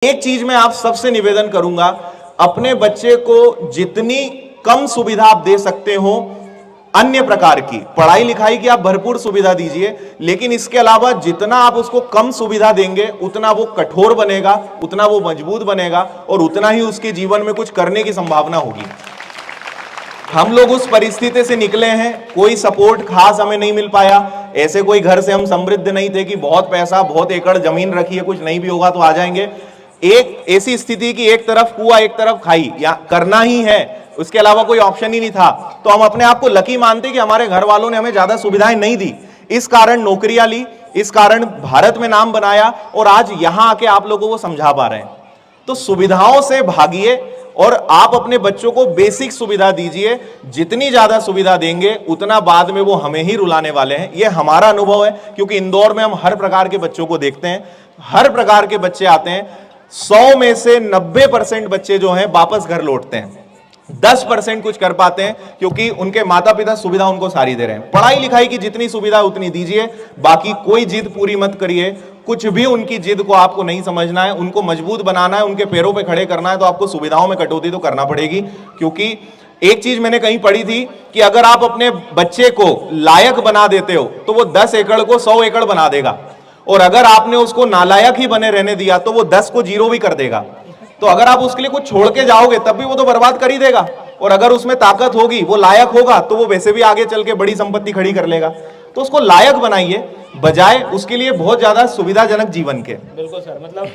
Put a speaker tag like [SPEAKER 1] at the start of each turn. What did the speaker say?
[SPEAKER 1] एक चीज मैं आप सबसे निवेदन करूंगा, अपने बच्चे को जितनी कम सुविधा आप दे सकते हो, अन्य प्रकार की पढ़ाई लिखाई की आप भरपूर सुविधा दीजिए, लेकिन इसके अलावा जितना आप उसको कम सुविधा देंगे उतना वो कठोर बनेगा, उतना वो मजबूत बनेगा और उतना ही उसके जीवन में कुछ करने की संभावना होगी। हम लोग उस परिस्थिति से निकले हैं, कोई सपोर्ट खास हमें नहीं मिल पाया। ऐसे कोई घर से हम समृद्ध नहीं थे कि बहुत पैसा, बहुत एकड़ जमीन रखी है, कुछ नहीं भी होगा तो आ जाएंगे। एक ऐसी स्थिति की एक तरफ कुआं एक तरफ खाई, या करना ही है, उसके अलावा कोई ऑप्शन ही नहीं था। तो हम अपने आप को लकी मानते कि हमारे घर वालों ने हमें ज्यादा सुविधाएं नहीं दी, इस कारण नौकरियां ली, इस कारण भारत में नाम बनाया और आज यहां आके आप लोगों को समझा पा रहे हैं। तो सुविधाओं से भागिए और आप अपने बच्चों को बेसिक सुविधा दीजिए। जितनी ज्यादा सुविधा देंगे उतना बाद में वो हमें ही रुलाने वाले हैं। ये हमारा अनुभव है, क्योंकि इंदौर में हम हर प्रकार के बच्चों को देखते हैं, हर प्रकार के बच्चे आते हैं। 100 में से 90% बच्चे जो हैं वापस घर लौटते हैं, 10% कुछ कर पाते हैं क्योंकि उनके माता पिता सुविधा उनको सारी दे रहे हैं। पढ़ाई लिखाई की जितनी सुविधा उतनी दीजिए, बाकी कोई जिद पूरी मत करिए। कुछ भी उनकी जिद को आपको नहीं समझना है, उनको मजबूत बनाना है, उनके पैरों पे खड़े करना है, तो आपको सुविधाओं में कटौती तो करना पड़ेगी। क्योंकि एक चीज मैंने कहीं पढ़ी थी कि अगर आप अपने बच्चे को लायक बना देते हो तो वो 10 एकड़ को 100 एकड़ बना देगा, और अगर आपने उसको नालायक ही बने रहने दिया तो वो 10 को 0 भी कर देगा। तो अगर आप उसके लिए कुछ छोड़ के जाओगे तब भी वो तो बर्बाद कर ही देगा, और अगर उसमें ताकत होगी, वो लायक होगा, तो वो वैसे भी आगे चल के बड़ी संपत्ति खड़ी कर लेगा। तो उसको लायक बनाइए, बजाय उसके लिए बहुत ज्यादा सुविधाजनक जीवन के।
[SPEAKER 2] बिल्कुल सर, मतलब